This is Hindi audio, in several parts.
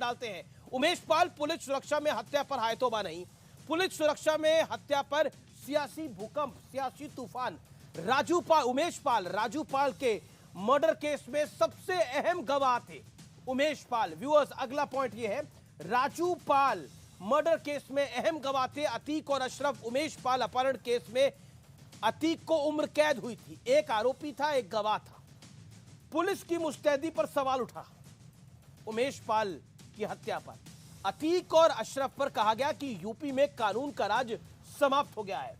डालते हैं। उमेश पाल पुलिस सुरक्षा में हत्या पर हायतोबा नहीं, पुलिस सुरक्षा में हत्या पर सियासी भूकंप, सियासी तूफान। उमेश पाल राजू पाल के मर्डर केस में सबसे अहम गवाह थे उमेश पाल। व्यूअर्स, अगला पॉइंट यह है, राजू पाल मर्डर केस में अहम गवाह थे। अतीक और अशरफ उमेश पाल अपहरण केस में अतीक को उम्र कैद हुई थी, एक आरोपी था, एक गवाह था। पुलिस की मुस्तैदी पर सवाल उठा उमेश पाल की हत्या पर। अतीक और अशरफ पर कहा गया कि यूपी में कानून का राज समाप्त हो गया है।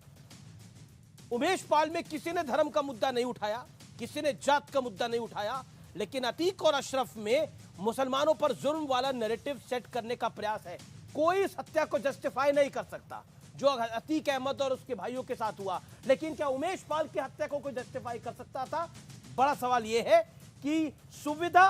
उमेश पाल में किसी ने धर्म का मुद्दा नहीं उठाया, किसी ने जात का मुद्दा नहीं उठाया, लेकिन अतीक और अशरफ में मुसलमानों पर जुर्म वाला नैरेटिव सेट करने का प्रयास है। कोई इस हत्या को जस्टिफाई नहीं कर सकता जो अतीक अहमद और उसके भाइयों के साथ हुआ, लेकिन क्या उमेश पाल की हत्या को कोई जस्टिफाई कर सकता था? बड़ा सवाल यह है कि सुविधा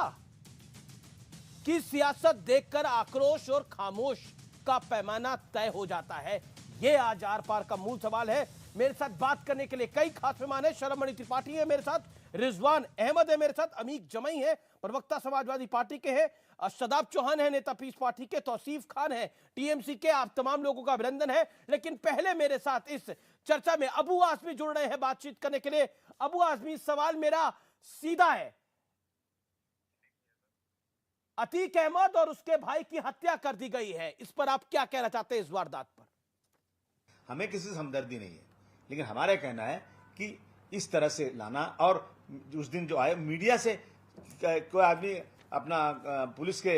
की सियासत देखकर आक्रोश और खामोश का पैमाना तय हो जाता है। यह आज आर पार का मूल सवाल है। मेरे साथ बात करने के लिए कई खास मेहमान हैं। शर्मणी त्रिपाठी है मेरे साथ, रिजवान अहमद है मेरे साथ, अमीक जमई है, प्रवक्ता समाजवादी पार्टी के हैं, शदाब चौहान है नेता पीस पार्टी के, तौसीफ खान है टीएमसी के। आप तमाम लोगों का अभिनंदन है। लेकिन पहले मेरे साथ इस चर्चा में अबू आजमी जुड़ रहे हैं बातचीत करने के लिए। अबू आजमी, सवाल मेरा सीधा है, अतीक अहमद और उसके भाई की हत्या कर दी गई है, इस पर आप क्या कहना चाहते हैं? इस वारदात पर हमें किसी से हमदर्दी नहीं है, लेकिन हमारा कहना है कि इस तरह से लाना, और उस दिन जो आए मीडिया से कोई आदमी अपना पुलिस के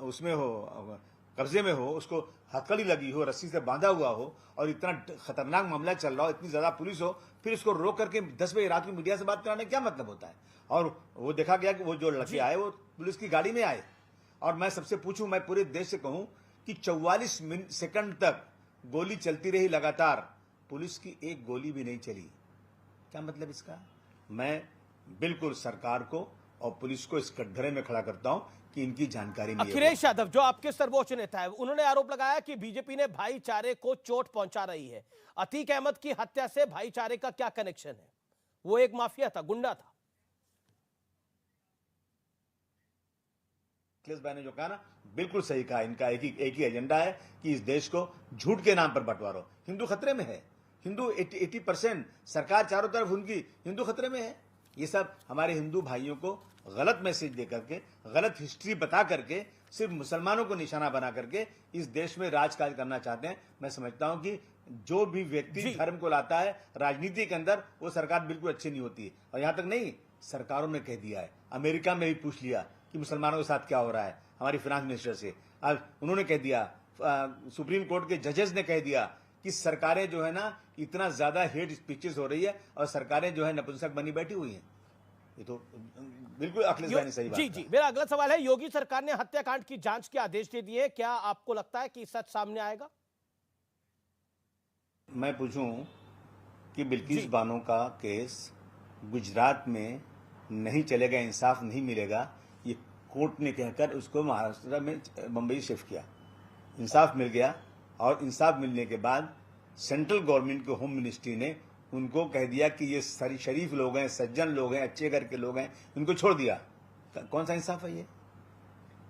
उसमें हो, कब्जे में हो, उसको हथकड़ी लगी हो, रस्सी से बांधा हुआ हो, और इतना खतरनाक मामला चल रहा हो, इतनी ज्यादा पुलिस हो, फिर उसको रोक करके 10 बजे रात में मीडिया से बात कराने क्या मतलब होता है? और वो देखा गया कि वो जो लड़के आए वो पुलिस की गाड़ी में आए। और मैं सबसे पूछूं, मैं पूरे देश से कहूं कि 44 सेकंड तक गोली चलती रही लगातार, पुलिस की एक गोली भी नहीं चली। क्या मतलब इसका? मैं बिल्कुल सरकार को और पुलिस को इस कटघरे में खड़ा करता हूं कि इनकी जानकारी नहीं है। अखिलेश यादव जो आपके सर्वोच्च नेता है, उन्होंने आरोप लगाया कि बीजेपी ने भाईचारे को चोट पहुंचा रही है। अतीक अहमद की हत्या से भाईचारे का क्या कनेक्शन है? वो एक माफिया था, गुंडा था। अखिलेश भाई ने जो कहा ना, बिल्कुल सही कहा। इनका एक ही एजेंडा है कि इस देश को झूठ के नाम पर बंटवारो। हिंदू खतरे में है, हिंदू 80% सरकार चारों तरफ उनकी, हिंदू खतरे में है। ये सब हमारे हिंदू भाइयों को गलत मैसेज दे करके, गलत हिस्ट्री बता करके, सिर्फ मुसलमानों को निशाना बना करके इस देश में राजकाज करना चाहते हैं। मैं समझता हूं कि जो भी व्यक्ति धर्म को लाता है राजनीति के अंदर, वो सरकार बिल्कुल अच्छी नहीं होती है। और यहां तक नहीं, सरकारों ने कह दिया है, अमेरिका में भी पूछ लिया कि मुसलमानों के साथ क्या हो रहा है, हमारी फाइनेंस मिनिस्टर से आज उन्होंने कह दिया, सुप्रीम कोर्ट के जजेस ने कह दिया कि सरकारें जो है ना, इतना ज्यादा हेट स्पीचेस हो रही है और सरकारें जो है नपुंसक बनी बैठी हुई हैं। ये तो बिल्कुल अखिलेश भाई ने सही बात जी जी। मेरा अगला सवाल है, योगी सरकार ने हत्याकांड की जांच के आदेश दे दिए, क्या आपको लगता है कि सच सामने आएगा? मैं पूछूं कि बिल्किस बानो का केस गुजरात में नहीं चलेगा, इंसाफ नहीं मिलेगा, ये कोर्ट ने कहकर उसको महाराष्ट्र में बंबई शिफ्ट किया। इंसाफ मिल गया, और इंसाफ मिलने के बाद सेंट्रल गवर्नमेंट के होम मिनिस्ट्री ने उनको कह दिया कि ये शरीफ लोग हैं, सज्जन लोग हैं, अच्छे घर के लोग हैं, उनको छोड़ दिया। कौन सा इंसाफ है ये?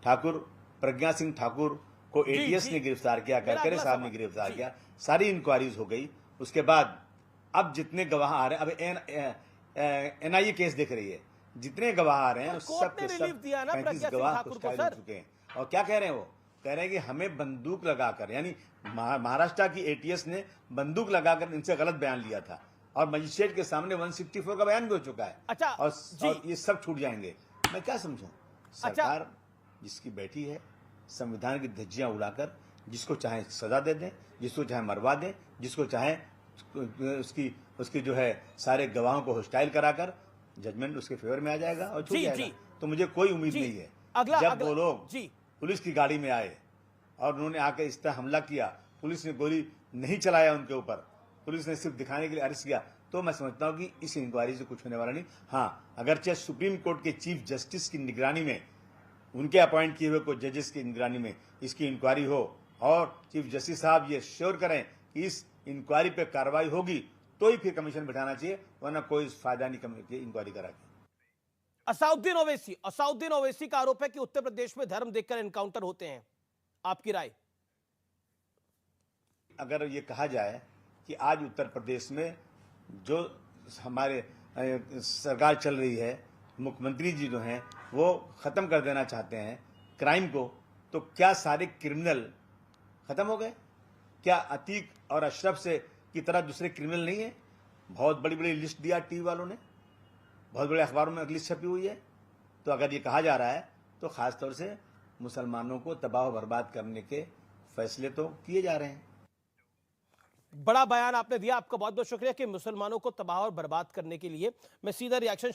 ठाकुर प्रज्ञा सिंह ठाकुर को एटीएस ने गिरफ्तार किया, करकरे साहब ने गिरफ्तार किया, सारी इंक्वायरीज हो गई। उसके बाद अब जितने गवाह आ रहे हैं, अब एनआईए केस देख रही है, जितने गवाह आ रहे हैं सब के सब 35 गवाह कुछ कायल हो चुके हैं। और क्या कह रहे हैं? वो कह रहे हैं कि हमें बंदूक लगाकर, यानी महाराष्ट्र की एटीएस ने बंदूक लगाकर इनसे गलत बयान लिया था, और मजिस्ट्रेट के सामने 164 का बयान भी हो चुका है। अच्छा, और ये सब छूट जाएंगे। मैं क्या समझूं? सरकार जिसकी बैठी है, संविधान की धज्जियां उड़ाकर जिसको चाहे सजा दे दें, जिसको चाहे मरवा दें, जिसको चाहे उसकी जो है सारे गवाहों को हॉस्टाइल कराकर जजमेंट उसके फेवर में आ जाएगा और छूट जाएगा। तो मुझे कोई उम्मीद नहीं है। जब वो लोग पुलिस की गाड़ी में आए और उन्होंने आकर इस तरह हमला किया, पुलिस ने गोली नहीं चलाया उनके ऊपर, पुलिस ने सिर्फ दिखाने के लिए अरेस्ट किया, तो मैं समझता हूं कि इस इंक्वायरी से कुछ होने वाला नहीं। हाँ, अगरचे सुप्रीम कोर्ट के चीफ जस्टिस की निगरानी में, उनके अपॉइंट किए हुए कोई जजेस की निगरानी में इसकी इंक्वायरी हो, और चीफ जस्टिस साहब ये श्योर करें कि इस इंक्वायरी पे कार्रवाई होगी, तो ही फिर कमीशन बिठाना चाहिए, वरना कोई फायदा नहीं इंक्वायरी करा के। असाउद्दीन ओवैसी का आरोप है कि उत्तर प्रदेश में धर्म देखकर एनकाउंटर होते हैं। आपकी राय? अगर ये कहा जाए कि आज उत्तर प्रदेश में जो हमारे सरकार चल रही है, मुख्यमंत्री जी जो हैं वो खत्म कर देना चाहते हैं क्राइम को, तो क्या सारे क्रिमिनल खत्म हो गए? क्या अतीक और अशरफ से की तरह दूसरे क्रिमिनल नहीं है? बहुत बड़ी बड़ी लिस्ट दिया टीवी वालों ने, बहुत बड़े अखबारों में लिस्ट छपी हुई है। तो अगर ये कहा जा रहा है तो खासतौर से मुसलमानों को तबाह और बर्बाद करने के फैसले तो किए जा रहे हैं। बड़ा बयान आपने दिया, आपका बहुत बहुत शुक्रिया कि मुसलमानों को तबाह और बर्बाद करने के लिए। मैं सीधा रिएक्शन